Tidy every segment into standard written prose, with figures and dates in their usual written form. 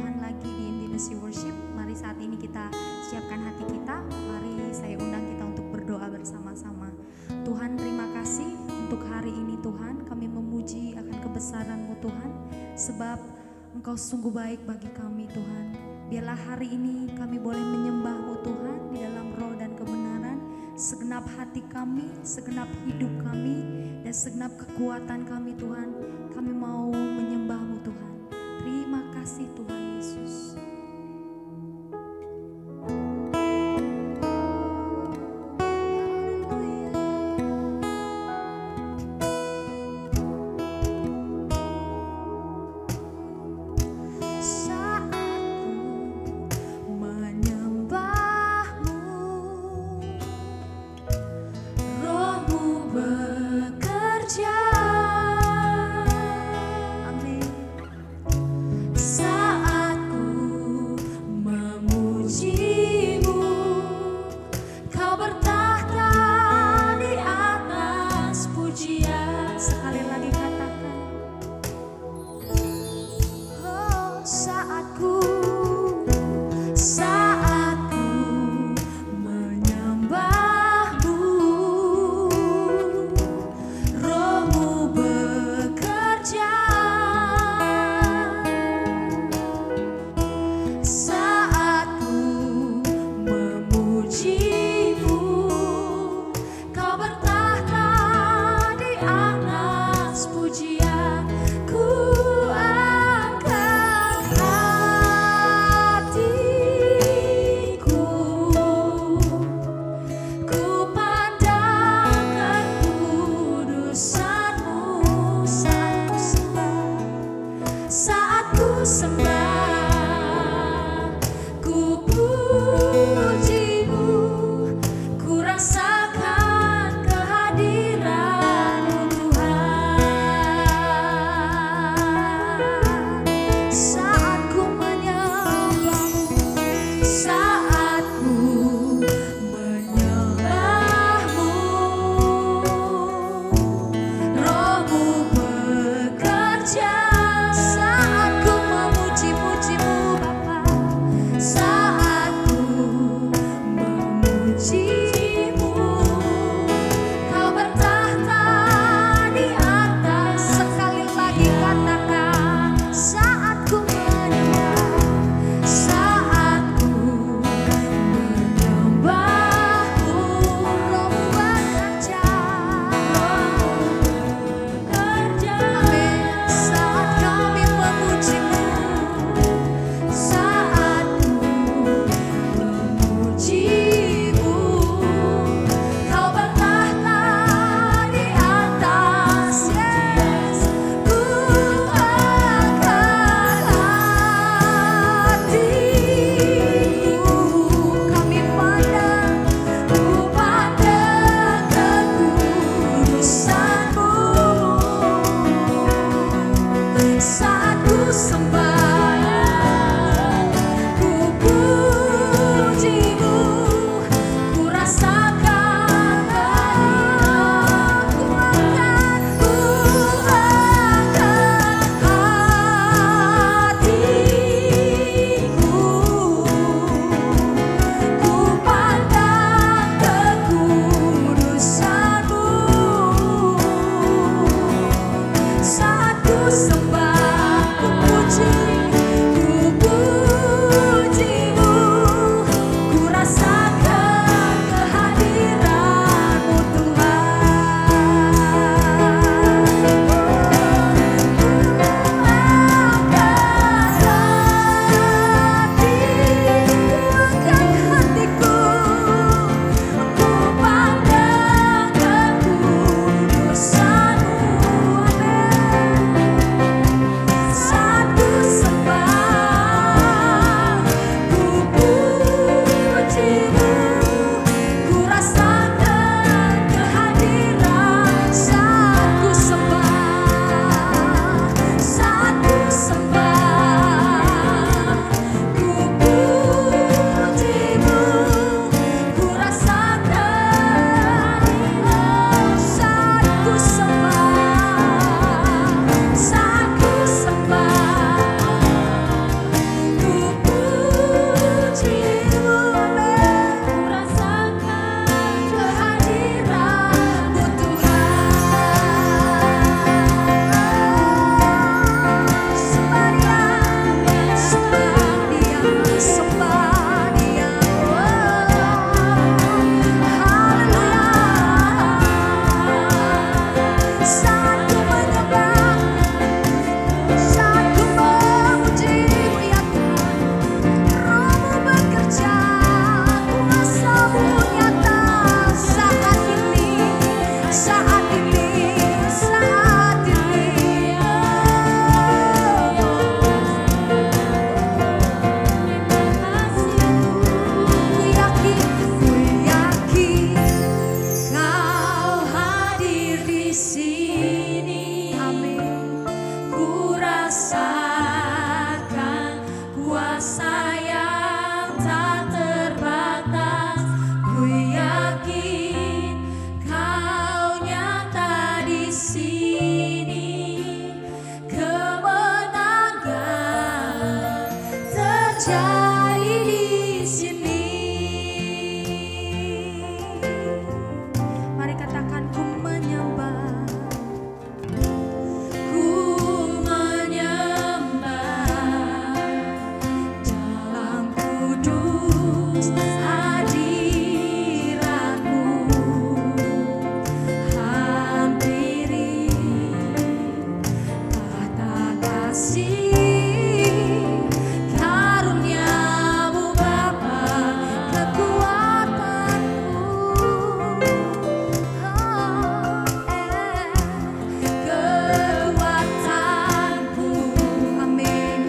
Tuhan lagi di Intimacy Worship. Mari saat ini kita siapkan hati kita. Mari saya undang kita untuk berdoa bersama-sama. Tuhan, terima kasih untuk hari ini Tuhan. Kami memuji akan kebesaran-Mu Tuhan, sebab Engkau sungguh baik bagi kami Tuhan. Biarlah hari ini kami boleh menyembah-Mu Tuhan di dalam roh dan kebenaran. Segenap hati kami, segenap hidup kami, dan segenap kekuatan kami Tuhan, kami mau menyembah-Mu Tuhan. Terima kasih Tuhan Yesus. Saat terjadi di sini. Mari katakan ku menyembah, dalam kudus hadiratmu, hampiri tahta kasih karuniamu Bapa, kekuatanku, kekuatanku, amin,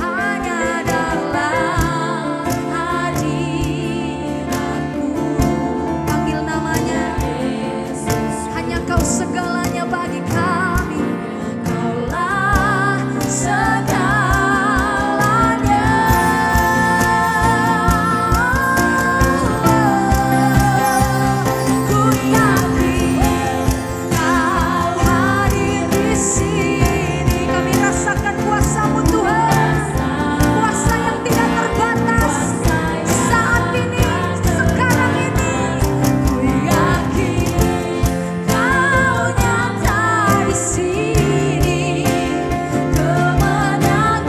hanya dalam hadiratmu. Panggil namanya Yesus, hanya Kau segalanya bagi kami. Kaulah segalanya. Ku yakin Kau hadir di sini. Kami rasakan kuasa-Mu Tuhan, kuasa yang tidak terbatas saat ini, sekarang ini. Ku yakin Kau nyata di sini, kemenangan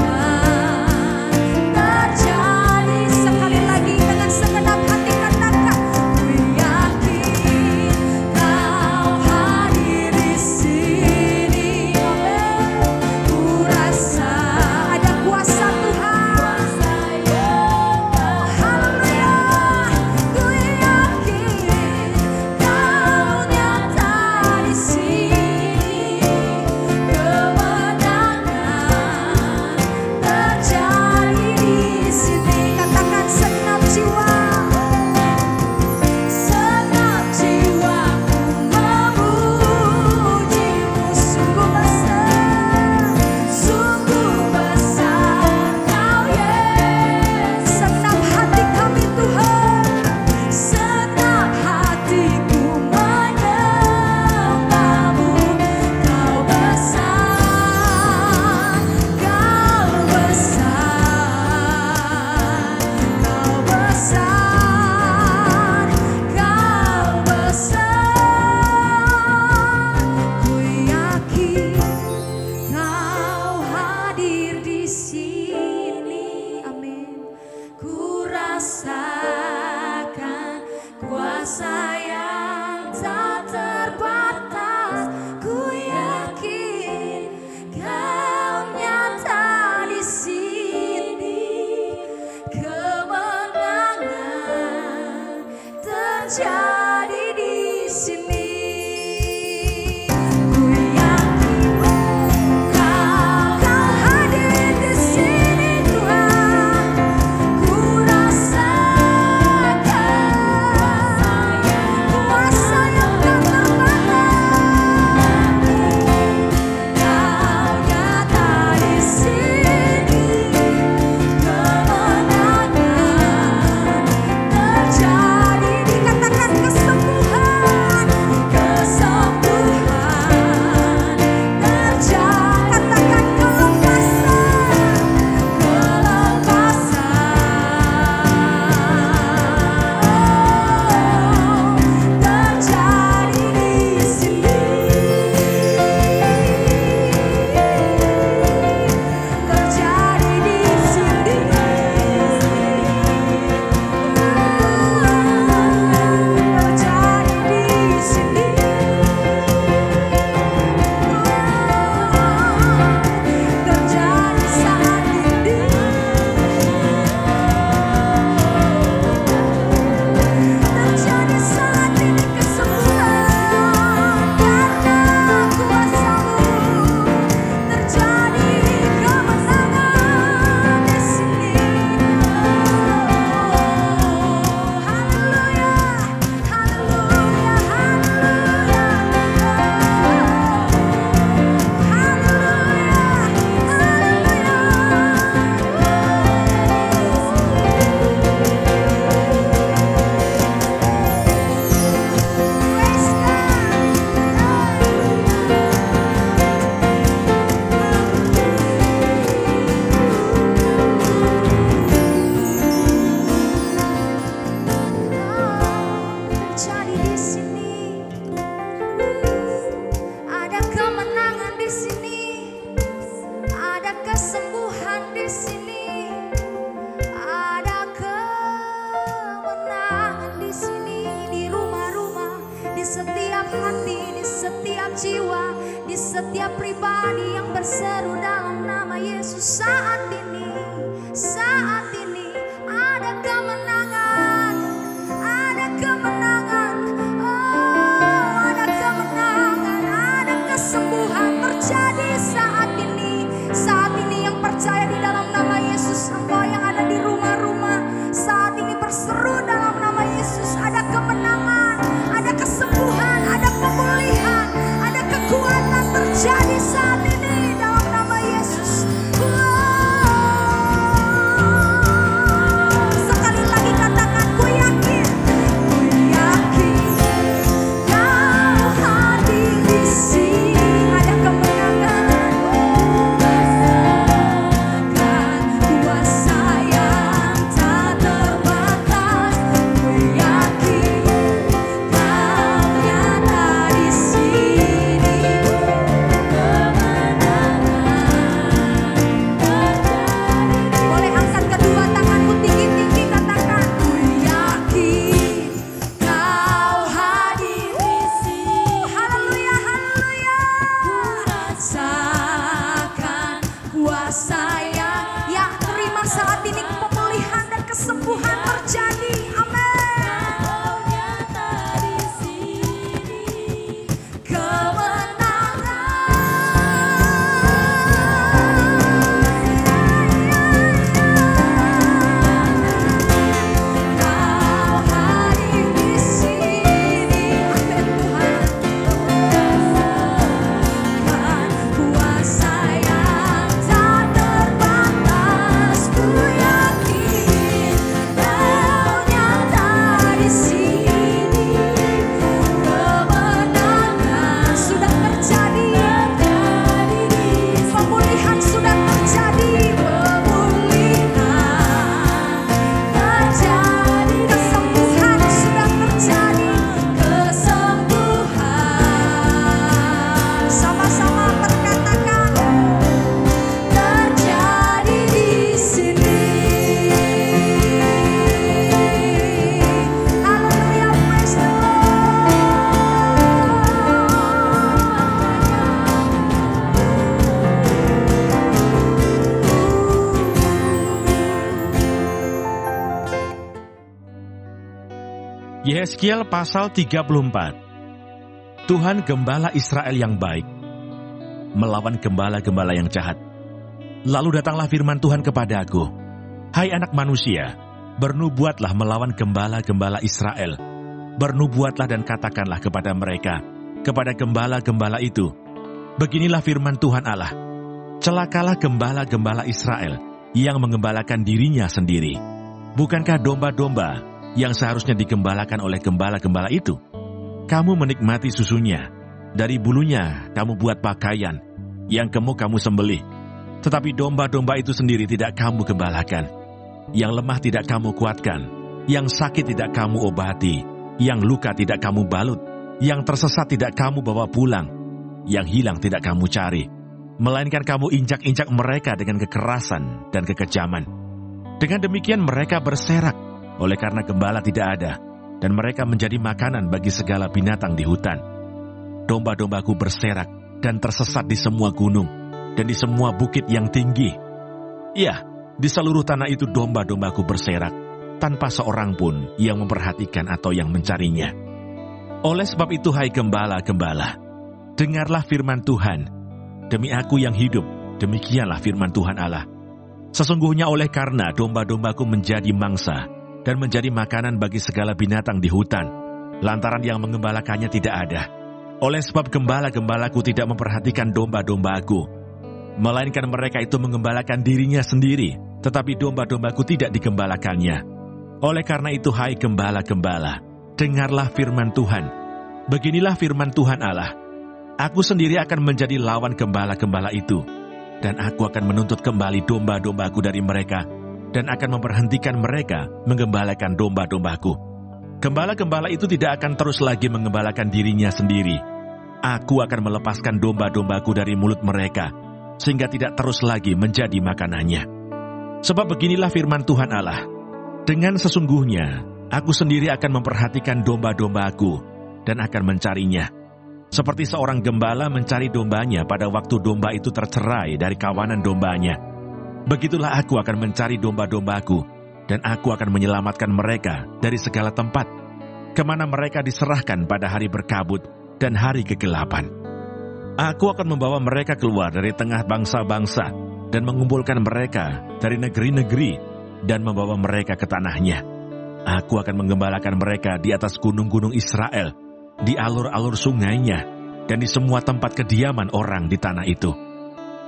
terjadi. Sekali lagi dengan segenap hati katakan, ku yakin Kau hadir di sini. Amin. Ku rasa ada kuasa Tuhan. Haleluya. Ku yakin Kau nyata di sini, kemenangan terjadi di sini. Katakan segenap jiwa, segenap jiwaku memuji-Mu. Sungguh besar Kau Yesus. Segenap hati kami Tuhan, segenap hatiku menyembah-Mu. Kau besar, Kau besar, Kau besar, Kau besar. Ku yakin Kau hadir di sini. Amin. Ku rasakan kuasa yang tak terbatas. Ku yakin Kau nyata di sini, kemenangan terjadi di sini. Ku yakin Kau hadir di sini Tuhan. Ku rasakan kuasa yang tak terbatas. Kau nyata di sini, kemenangan jiwa, di setiap pribadi yang berseru dalam nama Yesus. Saat ini ada kemenangan, ada kemenangan, oh ada kemenangan, ada kesembuhan terjadi saat ini yang percaya di dalam nama Yesus. Engkau yang ada di rumah-rumah saat ini berseru dalam nama Yesus, ada kemenangan, ada kesembuhan, ada pemulihan, ada kekuatan terjadi saat ini dalam nama Yesus. Sekali lagi katakan, ku yakin Kau hadir di sini, ada kemenangan, kuasa yang tak terbatas. Ku yakin Kau nyata di sini, boleh angkat kedua tanganmu tinggi-tinggi, katakan, ku yakin Kau hadir di sini. Haleluya, haleluya. Rasakan kuasa yang terima saat ini, pemulihan dan kesembuhan terjadi. Yehezkiel pasal 34. Tuhan gembala Israel yang baik melawan gembala-gembala yang jahat. Lalu datanglah firman Tuhan kepadaku, hai anak manusia, bernubuatlah melawan gembala-gembala Israel. Bernubuatlah dan katakanlah kepada mereka, kepada gembala-gembala itu, beginilah firman Tuhan Allah, celakalah gembala-gembala Israel yang mengembalakan dirinya sendiri. Bukankah domba-domba yang seharusnya digembalakan oleh gembala-gembala itu? Kamu menikmati susunya, dari bulunya kamu buat pakaian, yang gemuk kamu sembelih. Tetapi domba-domba itu sendiri tidak kamu gembalakan. Yang lemah tidak kamu kuatkan, yang sakit tidak kamu obati, yang luka tidak kamu balut, yang tersesat tidak kamu bawa pulang, yang hilang tidak kamu cari, melainkan kamu injak-injak mereka dengan kekerasan dan kekejaman. Dengan demikian mereka berserak oleh karena gembala tidak ada, dan mereka menjadi makanan bagi segala binatang di hutan. Domba-dombaku berserak dan tersesat di semua gunung, dan di semua bukit yang tinggi. Ya, di seluruh tanah itu domba-dombaku berserak, tanpa seorang pun yang memperhatikan atau yang mencarinya. Oleh sebab itu, hai gembala-gembala, dengarlah firman Tuhan. Demi aku yang hidup, demikianlah firman Tuhan Allah. Sesungguhnya oleh karena domba-dombaku menjadi mangsa, dan menjadi makanan bagi segala binatang di hutan, lantaran yang mengembalakannya tidak ada. Oleh sebab gembala-gembalaku tidak memperhatikan domba-dombaku, melainkan mereka itu mengembalakan dirinya sendiri, tetapi domba-dombaku tidak digembalakannya. Oleh karena itu, hai gembala-gembala, dengarlah firman Tuhan. Beginilah firman Tuhan Allah, aku sendiri akan menjadi lawan gembala-gembala itu, dan aku akan menuntut kembali domba-dombaku dari mereka, dan akan memberhentikan mereka menggembalakan domba-dombaku. Gembala-gembala itu tidak akan terus lagi mengembalakan dirinya sendiri. Aku akan melepaskan domba-dombaku dari mulut mereka, sehingga tidak terus lagi menjadi makanannya. Sebab beginilah firman Tuhan Allah, dengan sesungguhnya aku sendiri akan memperhatikan domba-dombaku, dan akan mencarinya. Seperti seorang gembala mencari dombanya pada waktu domba itu tercerai dari kawanan dombanya. Begitulah aku akan mencari domba-dombaku, dan aku akan menyelamatkan mereka dari segala tempat, kemana mereka diserahkan pada hari berkabut dan hari kegelapan. Aku akan membawa mereka keluar dari tengah bangsa-bangsa, dan mengumpulkan mereka dari negeri-negeri, dan membawa mereka ke tanahnya. Aku akan menggembalakan mereka di atas gunung-gunung Israel, di alur-alur sungainya, dan di semua tempat kediaman orang di tanah itu.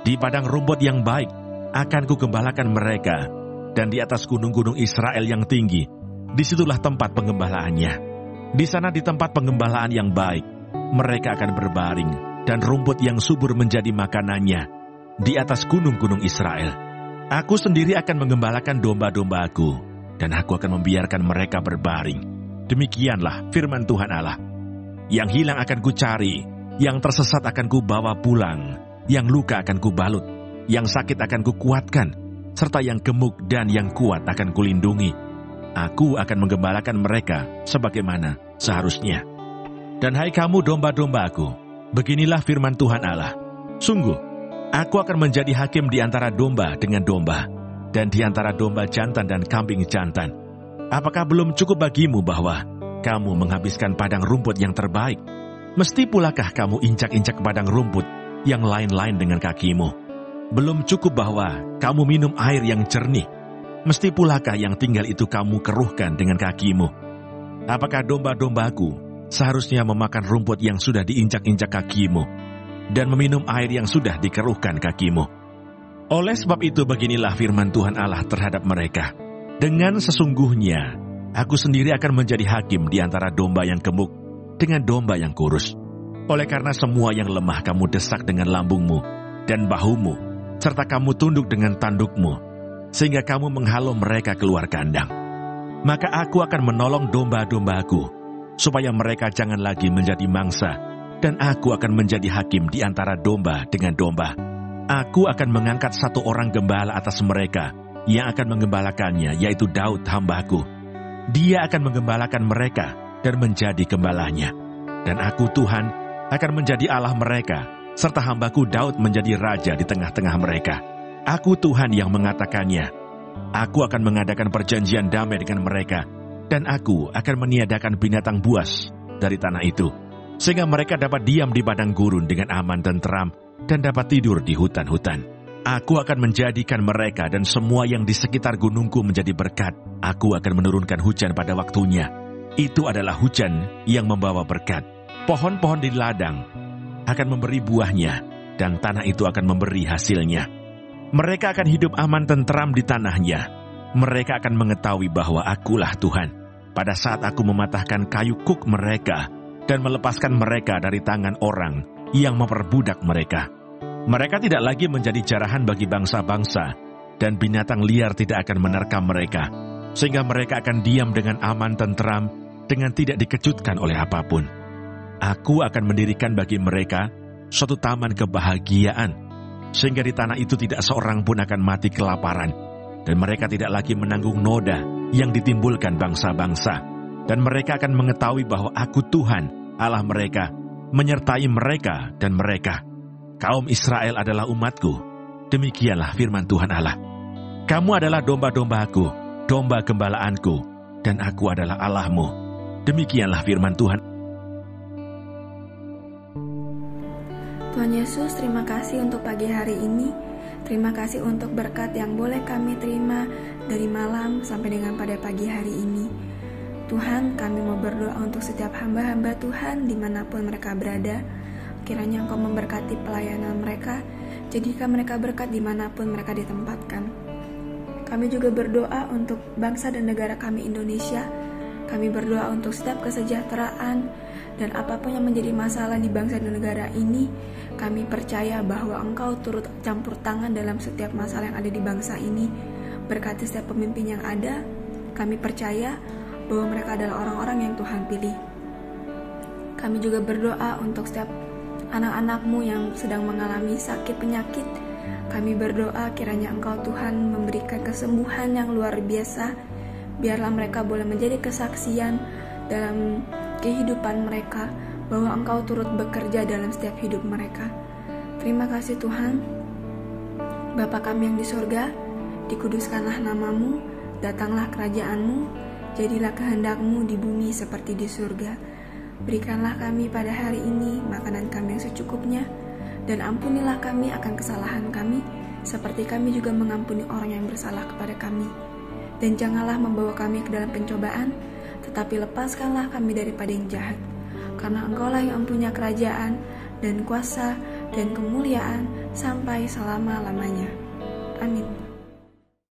Di padang rumput yang baik akan kugembalakan mereka, dan di atas gunung-gunung Israel yang tinggi, disitulah tempat penggembalaannya. Di sana di tempat penggembalaan yang baik, mereka akan berbaring, dan rumput yang subur menjadi makanannya di atas gunung-gunung Israel. Aku sendiri akan menggembalakan domba-dombaku, dan aku akan membiarkan mereka berbaring. Demikianlah firman Tuhan Allah. Yang hilang akan kucari, yang tersesat akan kubawa pulang, yang luka akan kubalut, yang sakit akan kukuatkan, serta yang gemuk dan yang kuat akan kulindungi. Aku akan menggembalakan mereka sebagaimana seharusnya. Dan hai kamu domba-dombaku, beginilah firman Tuhan Allah. Sungguh, aku akan menjadi hakim di antara domba dengan domba, dan di antara domba jantan dan kambing jantan. Apakah belum cukup bagimu bahwa kamu menghabiskan padang rumput yang terbaik? Mesti pulakah kamu injak-injak padang rumput yang lain-lain dengan kakimu? Belum cukup bahwa kamu minum air yang jernih? Mesti pulakah yang tinggal itu kamu keruhkan dengan kakimu? Apakah domba-dombaku seharusnya memakan rumput yang sudah diinjak-injak kakimu, dan meminum air yang sudah dikeruhkan kakimu? Oleh sebab itu beginilah firman Tuhan Allah terhadap mereka. Dengan sesungguhnya, aku sendiri akan menjadi hakim di antara domba yang gemuk dengan domba yang kurus. Oleh karena semua yang lemah kamu desak dengan lambungmu dan bahumu, serta kamu tunduk dengan tandukmu, sehingga kamu menghalau mereka keluar kandang. Maka aku akan menolong domba-dombaku, supaya mereka jangan lagi menjadi mangsa, dan aku akan menjadi hakim di antara domba dengan domba. Aku akan mengangkat satu orang gembala atas mereka, yang akan menggembalakannya, yaitu Daud hambaku. Dia akan menggembalakan mereka dan menjadi gembalanya. Dan aku Tuhan akan menjadi Allah mereka, serta hambaku Daud menjadi raja di tengah-tengah mereka. Aku Tuhan yang mengatakannya. Aku akan mengadakan perjanjian damai dengan mereka, dan aku akan meniadakan binatang buas dari tanah itu, sehingga mereka dapat diam di padang gurun dengan aman dan tenteram, dan dapat tidur di hutan-hutan. Aku akan menjadikan mereka dan semua yang di sekitar gunungku menjadi berkat. Aku akan menurunkan hujan pada waktunya. Itu adalah hujan yang membawa berkat. Pohon-pohon di ladang akan memberi buahnya, dan tanah itu akan memberi hasilnya. Mereka akan hidup aman tenteram di tanahnya. Mereka akan mengetahui bahwa akulah Tuhan, pada saat aku mematahkan kayu kuk mereka, dan melepaskan mereka dari tangan orang yang memperbudak mereka. Mereka tidak lagi menjadi jarahan bagi bangsa-bangsa, dan binatang liar tidak akan menerkam mereka, sehingga mereka akan diam dengan aman tenteram, dengan tidak dikejutkan oleh apapun. Aku akan mendirikan bagi mereka suatu taman kebahagiaan, sehingga di tanah itu tidak seorang pun akan mati kelaparan, dan mereka tidak lagi menanggung noda yang ditimbulkan bangsa-bangsa, dan mereka akan mengetahui bahwa aku Tuhan, Allah mereka, menyertai mereka dan mereka. Kaum Israel adalah umatku. Demikianlah firman Tuhan Allah. Kamu adalah domba-dombaku, domba gembalaanku, dan aku adalah Allahmu. Demikianlah firman Tuhan. Tuhan Yesus, terima kasih untuk pagi hari ini. Terima kasih untuk berkat yang boleh kami terima dari malam sampai dengan pada pagi hari ini. Tuhan, kami mau berdoa untuk setiap hamba-hamba Tuhan dimanapun mereka berada. Kiranya Engkau memberkati pelayanan mereka, jadikan mereka berkat dimanapun mereka ditempatkan. Kami juga berdoa untuk bangsa dan negara kami Indonesia. Kami berdoa untuk setiap kesejahteraan dan apapun yang menjadi masalah di bangsa dan negara ini. Kami percaya bahwa Engkau turut campur tangan dalam setiap masalah yang ada di bangsa ini. Berkati setiap pemimpin yang ada. Kami percaya bahwa mereka adalah orang-orang yang Tuhan pilih. Kami juga berdoa untuk setiap anak-anak-Mu yang sedang mengalami sakit penyakit. Kami berdoa kiranya Engkau Tuhan memberikan kesembuhan yang luar biasa. Biarlah mereka boleh menjadi kesaksian dalam kehidupan mereka bahwa Engkau turut bekerja dalam setiap hidup mereka. Terima kasih Tuhan. Bapa kami yang di surga, dikuduskanlah nama-Mu, datanglah kerajaan-Mu, jadilah kehendak-Mu di bumi seperti di surga. Berikanlah kami pada hari ini makanan kami yang secukupnya, dan ampunilah kami akan kesalahan kami, seperti kami juga mengampuni orang yang bersalah kepada kami. Dan janganlah membawa kami ke dalam pencobaan, tetapi lepaskanlah kami daripada yang jahat. Karena Engkaulah yang mempunyai kerajaan, dan kuasa, dan kemuliaan, sampai selama-lamanya. Amin.